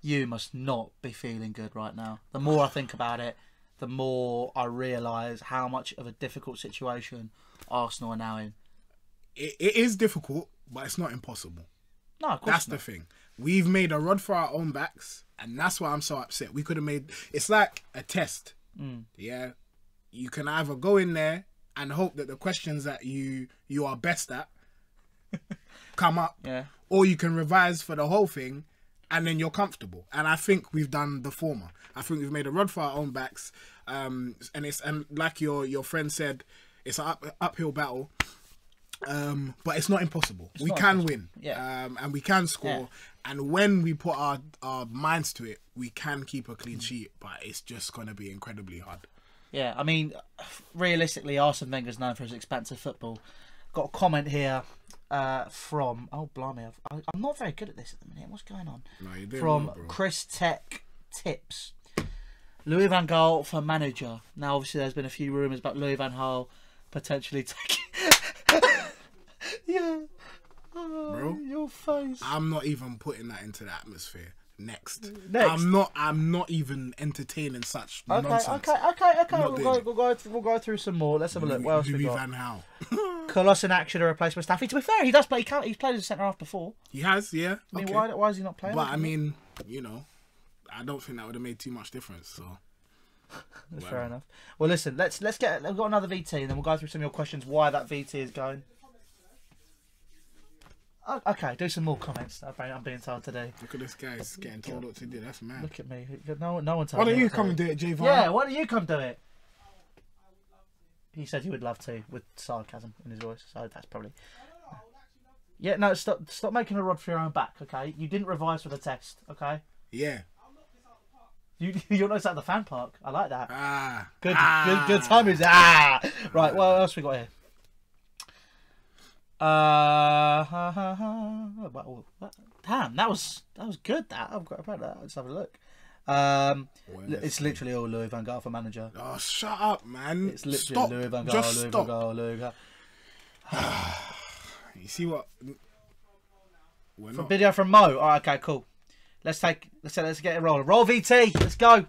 You must not be feeling good right now. The more I think about it, the more I realise how much of a difficult situation Arsenal are now in. It is difficult, but it's not impossible. No, of course That's the thing. We've made a rod for our own backs, and that's why I'm so upset. We could have made... It's like a test. Yeah? You can either go in there and hope that the questions that you are best at come up, or you can revise for the whole thing, and then you're comfortable. And I think we've done the former. I think we've made a rod for our own backs, and like your friend said, it's an uphill battle, but it's not impossible. We can win, and we can score, and when we put our minds to it, we can keep a clean sheet. But it's just going to be incredibly hard. Yeah, I mean, realistically, Arsene Wenger's known for his expansive football. Got a comment here from... Oh, blimey. I'm not very good at this at the minute. What's going on? No, you're doing from well, bro. Chris Tech Tips. Louis van Gaal for manager. Now, obviously, there's been a few rumours about Louis van Gaal potentially taking... Yeah. Oh, bro, your face. I'm not even putting that into the atmosphere. Next. I'm not even entertaining such nonsense. Okay. We'll go through some more. Let's have a look. What else we got? Van Gaal. Coloss in action, a replacement Staffy. To be fair, he does play. He's played as a centre half before. He has, yeah. I mean, why is he not playing? But I mean, I don't think that would have made too much difference. So that's fair enough. Well, listen, we've got another VT, and then we'll go through some of your questions. Why that VT is going. Okay, do some more comments. I'm being told today. Look at this guy's getting told what to do. That's mad. Look at me. No one told me. Why don't you come and do it, Jay? Yeah, why don't you come do it? He said he would love to, with sarcasm in his voice. So that's probably. Yeah, no, stop making a rod for your own back, okay? You didn't revise for the test, okay? Yeah. You're not at the fan park. I like that. Good timing. Right, what else we got here? Damn, that was good. I'm quite proud of that. Let's have a look. It's literally all Louis van Gaal for manager. Oh, shut up, man! It's literally Louis van Gaal. Louis van Gaal. You see what? Video from Mo. All right, okay, cool. Let's get it rolling. Roll VT. Let's go.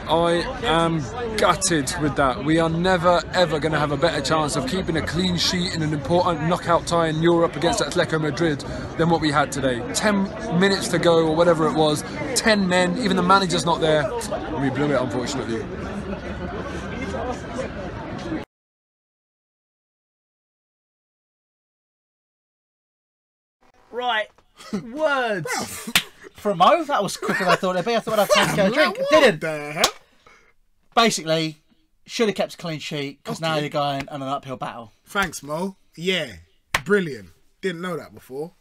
I am gutted with that. We are never ever going to have a better chance of keeping a clean sheet in an important knockout tie in Europe against Atletico Madrid than what we had today. 10 minutes to go or whatever it was, 10 men, even the manager's not there. We blew it, unfortunately. Right. Words. From Mo, that was quicker than I thought it'd be. I thought I'd take a drink. Didn't. Basically, should have kept a clean sheet because now you're going on an uphill battle. Thanks, Mo. Yeah, brilliant. Didn't know that before.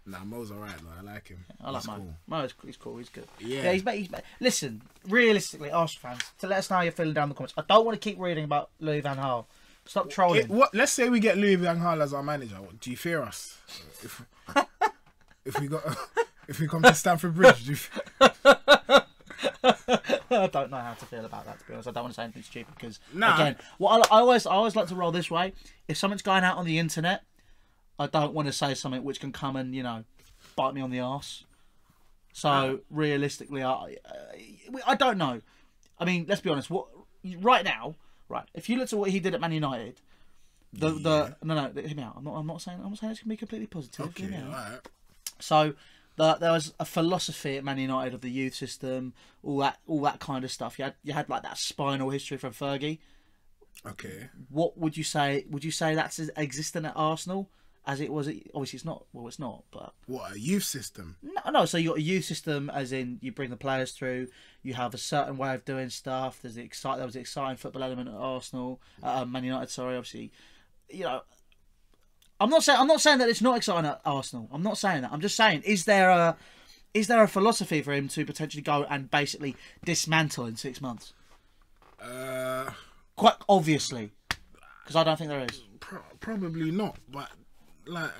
Nah, Mo's alright, though. I like him. I like Mo. Cool. Mo's he's cool. He's good. Yeah. He's listen, realistically, Arsenal fans, to let us know how you're feeling down in the comments. I don't want to keep reading about Louis van Gaal. Stop trolling. Let's say we get Louis van Gaal as our manager. Do you fear us? If we come to Stamford Bridge, do you I don't know how to feel about that, to be honest. I don't want to say anything stupid because, again, what I always like to roll this way. If something's going out on the internet, I don't want to say something which can come and, bite me on the arse. So, realistically, I don't know. I mean, let's be honest. Right now, if you look at what he did at Man United, no, hear me out. I'm not saying it's going to be completely positive. Okay, right. So, there was a philosophy at Man United of the youth system, all that kind of stuff. You had like that spinal history from Fergie. Okay. What would you say? Would you say that's existent at Arsenal as it was? Obviously, it's not. Well, it's not. But what, a youth system? No. So you got a youth system, as in you bring the players through. You have a certain way of doing stuff. There was the exciting football element at Arsenal, Man United. Sorry, obviously, I'm not saying that it's not exciting at Arsenal. I'm not saying that. I'm just saying, is there a philosophy for him to potentially go and basically dismantle in 6 months? Quite obviously, because I don't think there is. Probably not. But like,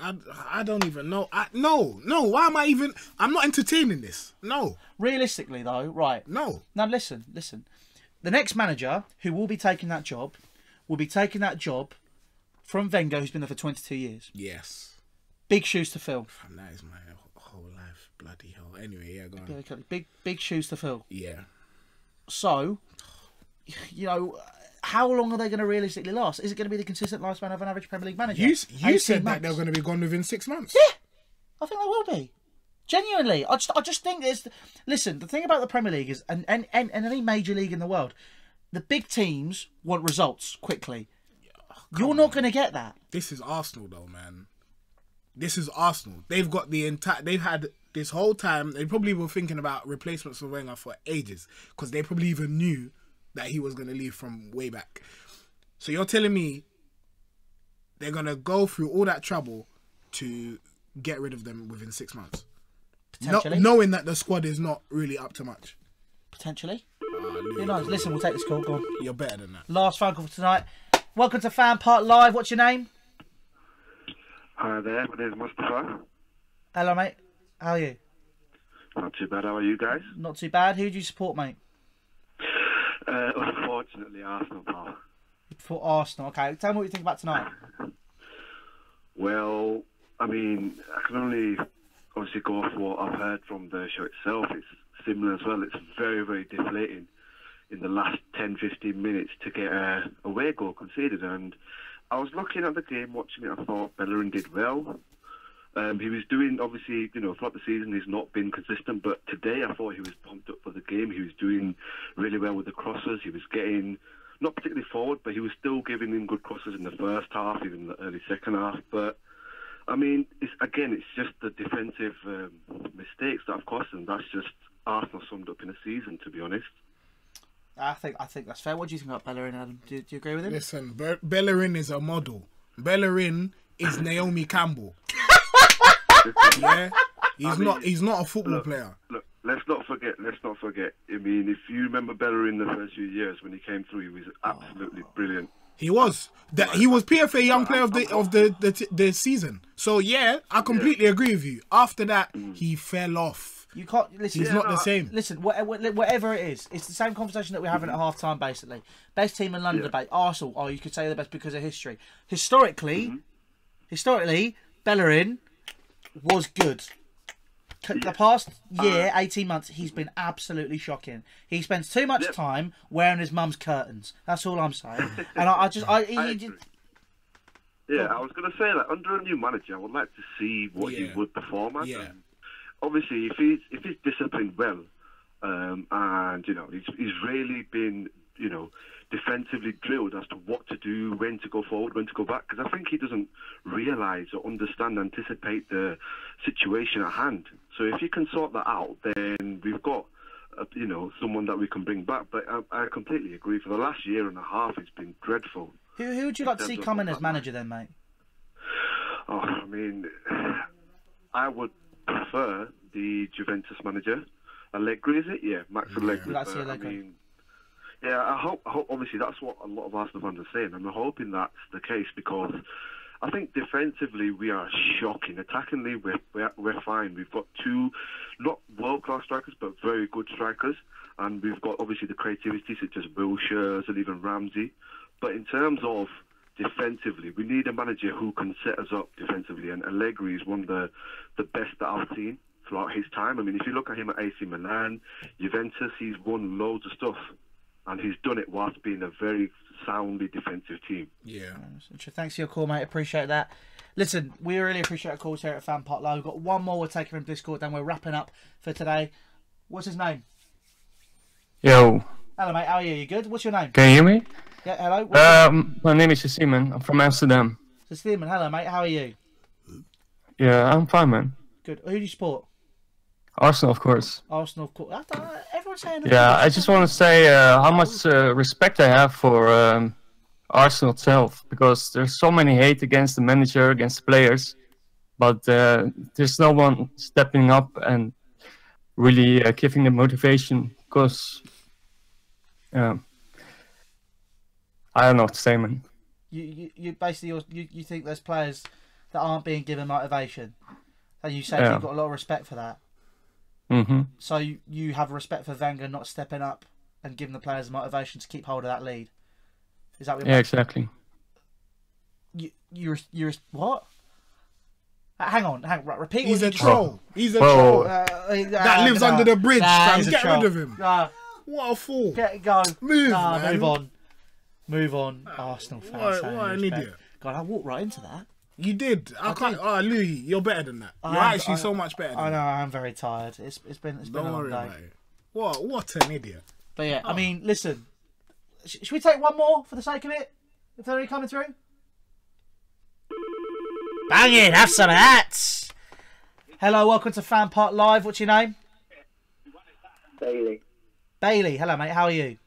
I don't even know. No. Why am I even? I'm not entertaining this. No. Realistically, though, right? No. Now listen. The next manager who will be taking that job from Wenger, who's been there for 22 years. Yes. Big shoes to fill. That is my whole life. Bloody hell. Anyway, yeah, go on. Big shoes to fill. Yeah. So, how long are they going to realistically last? Is it going to be the consistent lifespan of an average Premier League manager? You said that they're going to be gone within 6 months. Yeah. I think they will be. Genuinely. I just think there's... Listen, the thing about the Premier League is, and any major league in the world, the big teams want results quickly. You're not going to get that. This is Arsenal, though, man. This is Arsenal. They've got they've had this whole time. They probably were thinking about replacements for Wenger for ages because they probably even knew that he was going to leave from way back. So you're telling me they're going to go through all that trouble to get rid of them within 6 months? Potentially. Knowing that the squad is not really up to much. Potentially. Who knows? Listen, we'll take this call. Go on. You're better than that. Last phone call for tonight. Welcome to FanPark Live. What's your name? Hi there, my name is Mustafa. Hello, mate. How are you? Not too bad. How are you guys? Not too bad. Who do you support, mate? Unfortunately, Arsenal, pal. For Arsenal. Okay. Tell me what you think about tonight. Well, I mean, I can only obviously go off what I've heard from the show itself. It's similar as well. It's very, very deflating in the last 10-15 minutes to get a away goal conceded. And I was looking at the game, watching it, I thought Bellerin did well. He was doing, obviously, throughout the season he's not been consistent, but today I thought he was pumped up for the game. He was doing really well with the crosses. He was getting, not particularly forward, but he was still giving in good crosses in the first half, even in the early second half. But, I mean, it's just the defensive mistakes that have cost him. That's just Arsenal summed up in a season, to be honest. I think that's fair. What do you think about Bellerin, Adam? Do you agree with him? Listen, Bellerin is a model. Bellerin is Naomi Campbell. Yeah, he's not a football player. Look, let's not forget. I mean, if you remember Bellerin the first few years when he came through, he was absolutely brilliant. He was PFA Young Player of the season. So yeah, I completely agree with you. After that, he fell off. You can't listen. He's not the same. Listen, whatever it is, it's the same conversation that we're having at half time. Basically, best team in London debate. Arsenal. Oh, you could say the best because of history. Historically, Bellerin was good. The past year, 18 months, he's been absolutely shocking. He spends too much time wearing his mum's curtains. That's all I'm saying. And I was going to say that under a new manager, I would like to see what he would perform at. Yeah. Obviously, if he's disciplined well, and he's really been defensively drilled as to what to do, when to go forward, when to go back, because I think he doesn't realise or understand, anticipate the situation at hand. So if you can sort that out, then we've got someone that we can bring back. But I completely agree. For the last year and a half, it's been dreadful. Who would you like to see come in as manager then, mate? Oh, I mean, I would prefer the Juventus manager. Allegri, is it? Yeah, Max Allegri. That's Allegri. Yeah, I hope. Obviously, that's what a lot of Arsenal fans are saying, and I'm hoping that's the case because I think defensively we are shocking. Attackingly, we're fine. We've got two, not world-class strikers, but very good strikers, and we've got obviously the creativity such as Wilshere and even Ramsey. But in terms of defensively, we need a manager who can set us up defensively, and Allegri is one of the best that I've seen throughout his time. I mean, if you look at him at AC Milan, Juventus, he's won loads of stuff. And he's done it whilst being a very soundly defensive team. Yeah. Thanks for your call, mate. Appreciate that. Listen, we really appreciate our calls here at FanPark Live. We've got one more we're taking from Discord, then we're wrapping up for today. What's his name? Yo. Hello, mate. How are you? You good? What's your name? Can you hear me? Yeah, hello. My name is Simon. I'm from Amsterdam. So, Simon, hello, mate. How are you? Yeah, I'm fine, man. Good. Who do you support? Arsenal, of course. Arsenal, of course. Everyone's saying. Yeah, I just want to say how much respect I have for Arsenal itself, because there's so many hate against the manager, against the players, but there's no one stepping up and really giving the motivation. Because I don't know what to say, man. You basically you think there's players that aren't being given motivation, and you said you've got a lot of respect for that. Mm-hmm. So you have respect for Wenger not stepping up and giving the players motivation to keep hold of that lead. Is that what you're exactly. You're what? Hang on, repeat. He's a troll. He's a troll. That lives under the bridge. Get rid of him. What a fool. Go. Move, man. Move on. Arsenal fans. What an idiot. God, I walked right into that. You did. I can't. Oh, Louis, you're better than that. You're actually so much better. I know. I'm very tired. It's been a long day. What an idiot. But yeah, I mean, listen. Should we take one more for the sake of it? If they're only coming through. Bang it! Have some of that. Hello, welcome to FanPark Live. What's your name? Bailey. Bailey. Hello, mate. How are you?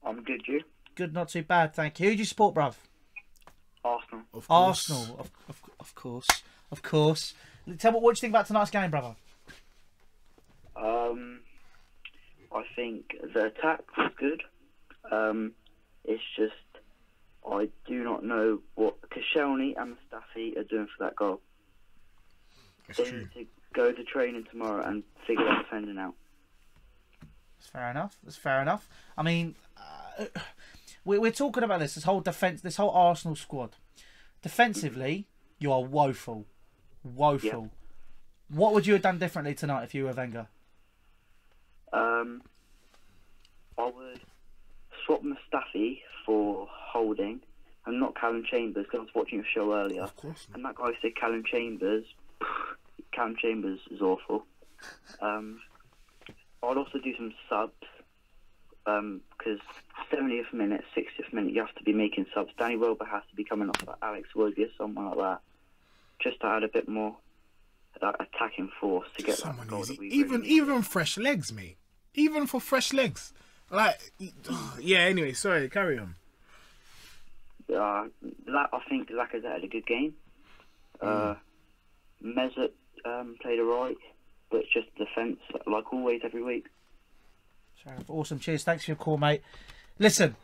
I'm good. You? Good. Not too bad. Thank you. Who do you support, bruv? Arsenal. Arsenal, of course. Tell me, what do you think about tonight's game, brother? I think the attack was good. It's just I do not know what Koscielny and Mustafi are doing for that goal. They need to go to training tomorrow and figure that defending out. That's fair enough. I mean, we're talking about this whole defense, this whole Arsenal squad. Defensively, you are woeful. Yeah. What would you have done differently tonight if you were Wenger? I would swap Mustafi for Holding and not Callum Chambers, because I was watching a show earlier. Of course. And that guy said Callum Chambers is awful. I'd also do some subs, because 70th minute, 60th minute, you have to be making subs. Danny Welbeck has to be coming off like Alex Wood or someone like that, just to add a bit more attacking force to get that goal. Even fresh legs, mate. Even for fresh legs. Like, yeah, anyway, sorry, carry on. I think Lacazette had a good game. Mesut played alright, but it's just defence, like always, every week. Awesome. Cheers. Thanks for your call, mate. Listen,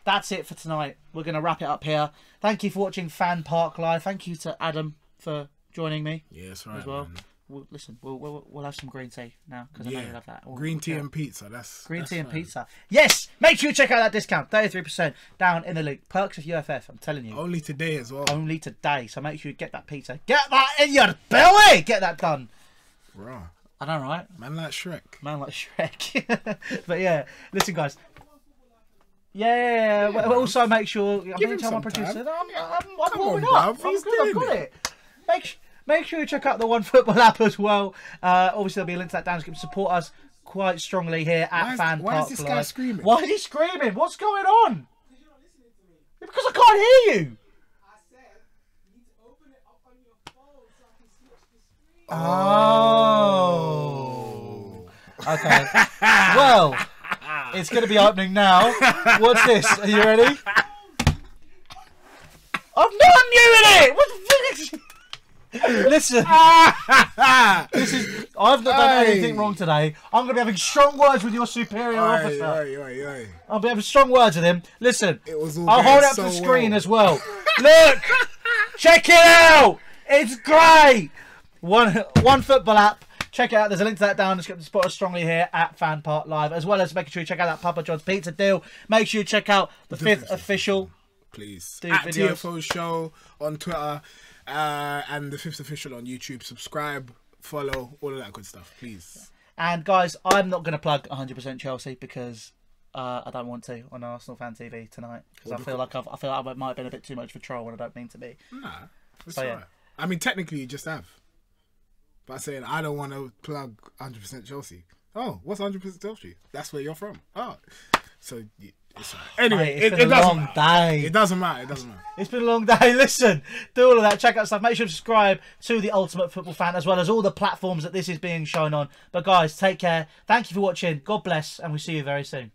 that's it for tonight. We're going to wrap it up here. Thank you for watching FanPark Live. Thank you to Adam for joining me. Yeah, that's right, as well. Man. We'll have some green tea now because I know you love that. Green tea and pizza. That's green tea and fine. pizza. Yes, make sure you check out that discount. 33% down in the link. Perks of UFF. I'm telling you. Only today as well. Only today. So make sure you get that pizza. Get that in your belly. Get that done. Raw. I know, right? Man like Shrek. Man like Shrek. But yeah, listen, guys. Yeah. Well, also make sure. I'm going to tell my producer. I'm warming up. I'm good. I've got it. Make sure you check out the OneFootball app as well. Obviously, there'll be a link to that down. You can support us quite strongly here at FanPark. Why is this guy screaming? Why is he screaming? What's going on? Because I can't hear you. Oh. Okay. Well, it's going to be opening now. What's this? Are you ready? I'm not unmuting it! What the fuck is... Listen, I've not done anything wrong today. I'm going to be having strong words with your superior officer. I'll be having strong words with him. Listen, I'll hold it up to the screen as well. Look! Check it out! It's great! One football app. Check it out. There's a link to that down. Just support us strongly here at FanPark Live, as well as making sure you check out that Papa John's pizza deal. Make sure you check out the 5th official. Please. At TFO Show on Twitter. And the 5th official on YouTube. Subscribe, follow, all of that good stuff, please. And guys, I'm not going to plug 100% Chelsea because I don't want to on Arsenal Fan TV tonight because I feel like I might have been a bit too much for troll when I don't mean to be. Nah, that's alright. I mean, technically, you just have. By saying I don't want to plug 100% Chelsea. Oh, what's 100% Chelsea? That's where you're from. Oh, so. It's anyway, it's been a long day. It doesn't matter. It doesn't matter. It's been a long day. Listen, do all of that. Check out stuff. Make sure to subscribe to the Ultimate Football Fan as well as all the platforms that this is being shown on. But guys, take care. Thank you for watching. God bless, and we'll see you very soon.